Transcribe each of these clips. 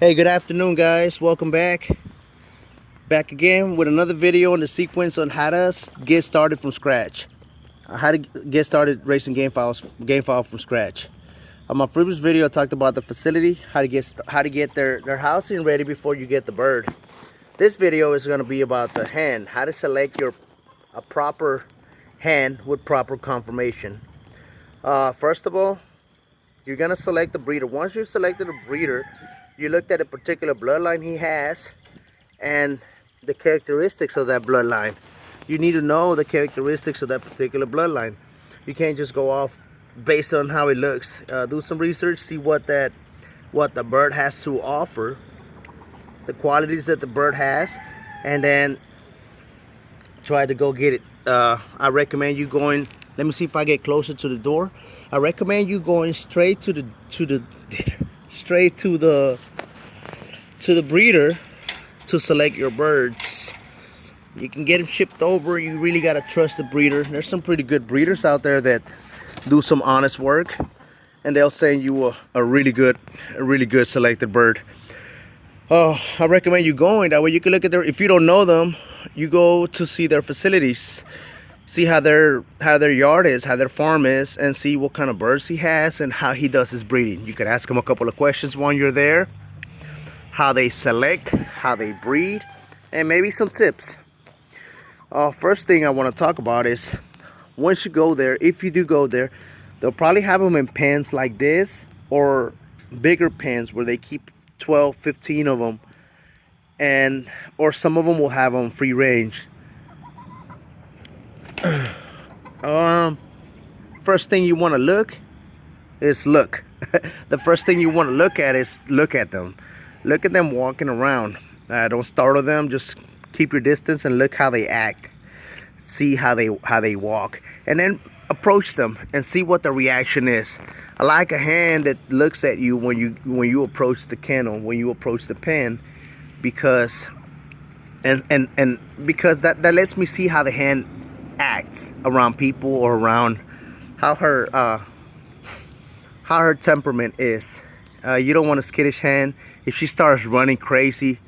Hey, good afternoon, guys. Welcome back. Back again with another video in the sequence on how to get started from scratch. How to get started racing game file from scratch. On my previous video, I talked about the facility, how to get their housing ready before you get the bird. This video is going to be about the hen, how to select a proper hen with proper conformation. First of all, you're gonna select the breeder. Once you selected a breeder, you looked at a particular bloodline he has and the characteristics of that bloodline. You need to know the characteristics of that particular bloodline. You can't just go off based on how it looks. Do some research, see what the bird has to offer, the qualities that the bird has, and then try to go get it. I recommend you going. Let me see if I get closer to the door. I recommend you going straight to the breeder to select your birds. You can get them shipped over. You really gotta trust the breeder. There's some pretty good breeders out there that do some honest work, and they'll send you a really good selected bird. I recommend you going. That way you can look at their. If you don't know them, you go to see their facilities. See how their yard is, how their farm is, and see what kind of birds he has and how he does his breeding. You can ask him a couple of questions while you're there, how they select, how they breed, and maybe some tips. First thing I want to talk about is, once you go there, if you do go there, they'll probably have them in pens like this or bigger pens where they keep 12, 15 of them, or some of them will have them free range. First thing you want to look. The first thing you want to look at is look at them. Look at them walking around. Don't startle them. Just keep your distance and look how they act. See how they walk, and then approach them and see what the reaction is. I like a hen that looks at you when you approach the kennel, when you approach the pen, because because that lets me see how the hen acts around people or around how her temperament is. You don't want a skittish hen. If she starts running crazy,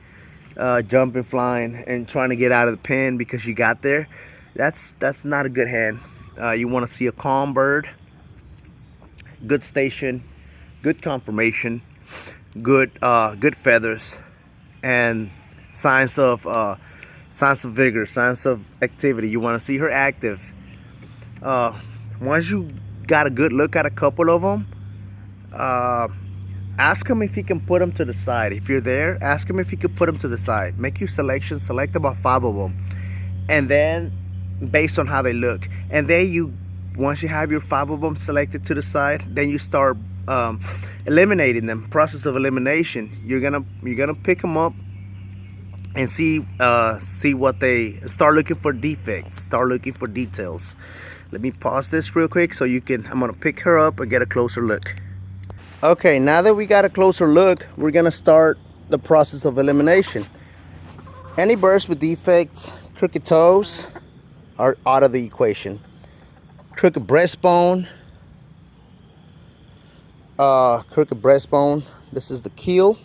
jumping, flying, and trying to get out of the pen because you got there, that's not a good hen. You want to see a calm bird, good station, good conformation, good feathers, and signs of vigor, signs of activity. You want to see her active. Once you got a good look at a couple of them, ask him if you can put them to the side. If you're there, ask him if you can put them to the side. Make your selection, select about 5 of them, and then based on how they look, and then once you have your 5 of them selected to the side, then you start eliminating them. Process of elimination. You're gonna pick them up and see what they start looking for. Defects, start looking for details. Let me pause this real quick so you can. I'm gonna pick her up and get a closer look. Okay, now that we got a closer look, we're gonna start the process of elimination. Any birds with defects, crooked toes, are out of the equation. Crooked breastbone. This is the keel.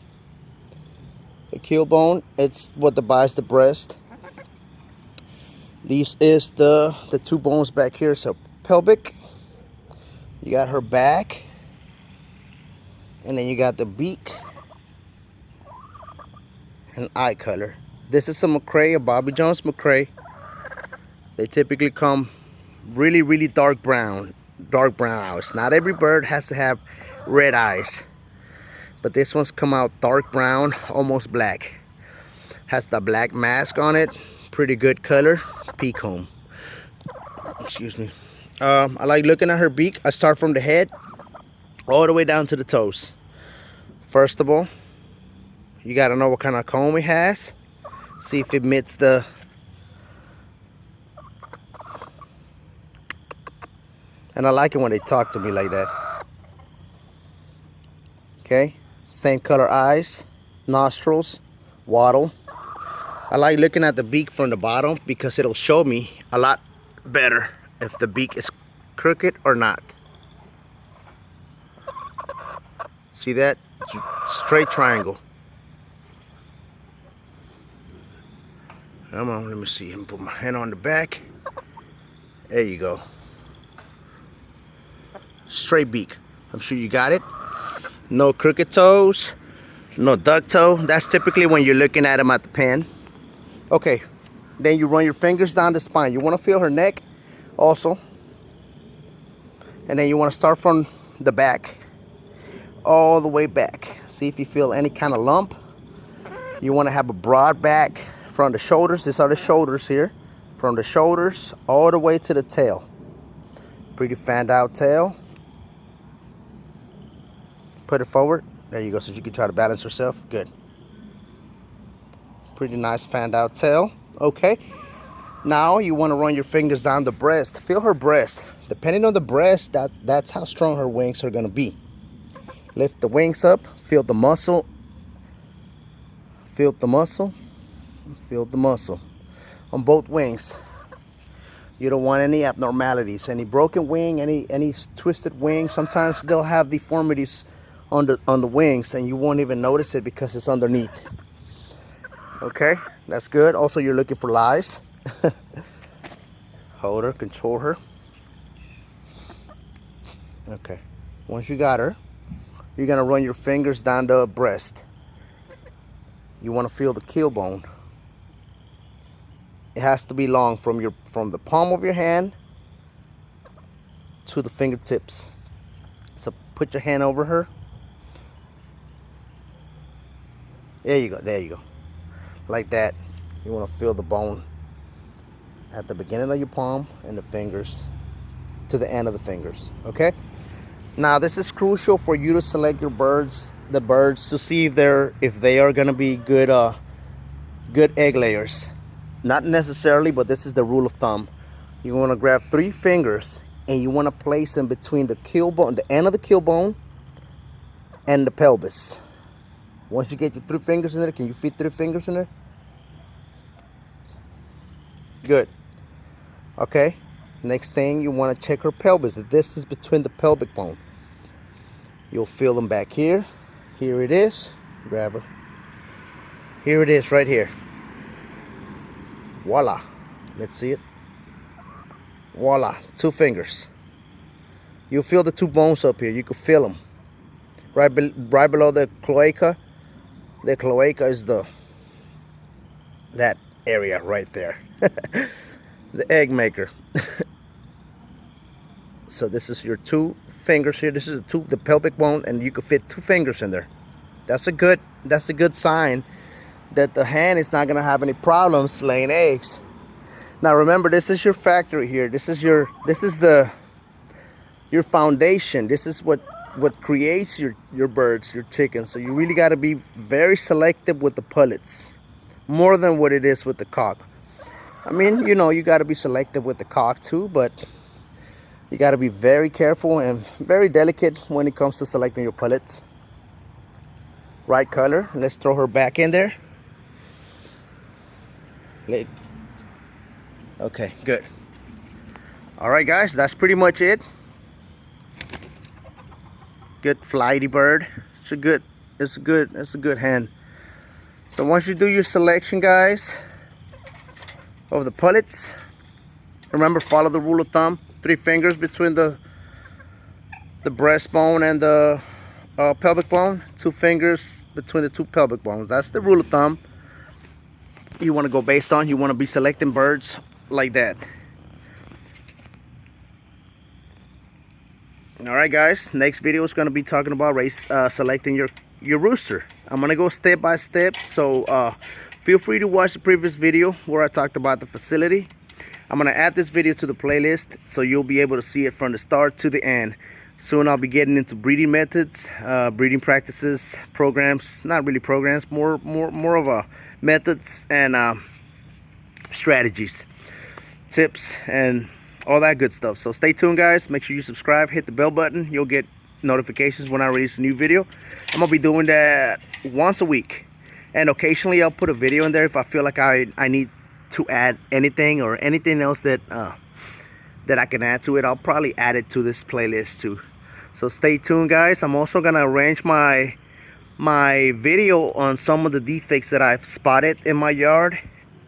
The keel bone. It's what divides the breast. These is the 2 bones back here. So pelvic. You got her back, and then you got the beak and eye color. This is some McCray, a Bobby Jones McCray. They typically come really dark brown eyes. Not every bird has to have red eyes, but this one's come out dark brown, almost black. Has the black mask on it. Pretty good color. Peacomb. Excuse me. I like looking at her beak. I start from the head all the way down to the toes. First of all, you got to know what kind of comb it has. See if it meets the... And I like it when they talk to me like that. Okay, same color eyes, nostrils, wattle. I like looking at the beak from the bottom because it'll show me a lot better if the beak is crooked or not. See that? Straight triangle. Come on, let me see. Let me put my hand on the back. There you go. Straight beak. I'm sure you got it. No crooked toes. No duck toe. That's typically when you're looking at them at the pen. Okay. Then you run your fingers down the spine. You want to feel her neck also. And then you want to start from the back. All the way back. See if you feel any kind of lump. You want to have a broad back from the shoulders. These are the shoulders here. From the shoulders all the way to the tail. Pretty fanned out tail. Put it forward. There you go, so you can try to balance yourself. Good. Pretty nice fanned out tail. Okay. Now you want to run your fingers down the breast. Feel her breast. Depending on the breast, that's how strong her wings are going to be. Lift the wings up. Feel the muscle. Feel the muscle. Feel the muscle. On both wings. You don't want any abnormalities. Any broken wing, any twisted wing. Sometimes they'll have deformities on the wings and you won't even notice it because it's underneath. Okay, that's good. Also, you're looking for lies. Hold her, control her. Okay, once you got her, you're gonna run your fingers down the breast. You want to feel the keel bone. It has to be long from the palm of your hand to the fingertips. So put your hand over her. There you go, there you go. Like that. You want to feel the bone at the beginning of your palm and the fingers to the end of the fingers. Okay? Now this is crucial for you to select your birds, the birds, to see if they are gonna be good egg layers. Not necessarily, but this is the rule of thumb. You want to grab 3 fingers and you want to place them between the keel bone, the end of the keel bone, and the pelvis. Once you get your 3 fingers in there, can you fit 3 fingers in there? Good. Okay. Next thing, you want to check her pelvis, the distance between the pelvic bone. You'll feel them back here. Here it is. Grab her. Here it is, right here. Voila. Let's see it. Voila. 2 fingers. You'll feel the 2 bones up here. You can feel them. Right below the cloaca. The cloaca is that area right there. The egg maker. So this is your 2 fingers here. This is the pelvic bone, and you can fit 2 fingers in there. That's a good sign that the hen is not gonna have any problems laying eggs. Now remember, this is your factory here. This is your foundation. This is what creates your birds, your chickens. So you really got to be very selective with the pullets, more than what it is with the cock. I mean, you know, you got to be selective with the cock too, but you got to be very careful and very delicate when it comes to selecting your pullets. Right color. Let's throw her back in there. Okay, good. All right, guys, that's pretty much it. Good flighty bird. It's a good hen. So once you do your selection, guys, of the pullets, remember, follow the rule of thumb. 3 fingers between the breastbone and the pelvic bone. 2 fingers between the 2 pelvic bones. That's the rule of thumb you want to go based on. You want to be selecting birds like that. All right, guys, next video is going to be talking about selecting your rooster. I'm going to go step by step, so feel free to watch the previous video where I talked about the facility. I'm going to add this video to the playlist so you'll be able to see it from the start to the end. Soon I'll be getting into breeding methods, breeding practices, programs, not really programs, more of a methods and strategies, tips, and all that good stuff. So stay tuned, guys. Make sure you subscribe, hit the bell button. You'll get notifications when I release a new video. I'm gonna be doing that once a week, and occasionally I'll put a video in there if I feel like I need to add anything or anything else that I can add to it. I'll probably add it to this playlist too. So stay tuned, guys. I'm also gonna arrange my video on some of the defects that I've spotted in my yard,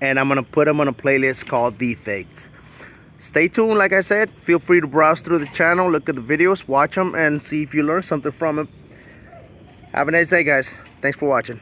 and I'm gonna put them on a playlist called Defects. Stay tuned. Like I said, feel free to browse through the channel, look at the videos, watch them, and see if you learn something from them. Have a nice day, guys. Thanks for watching.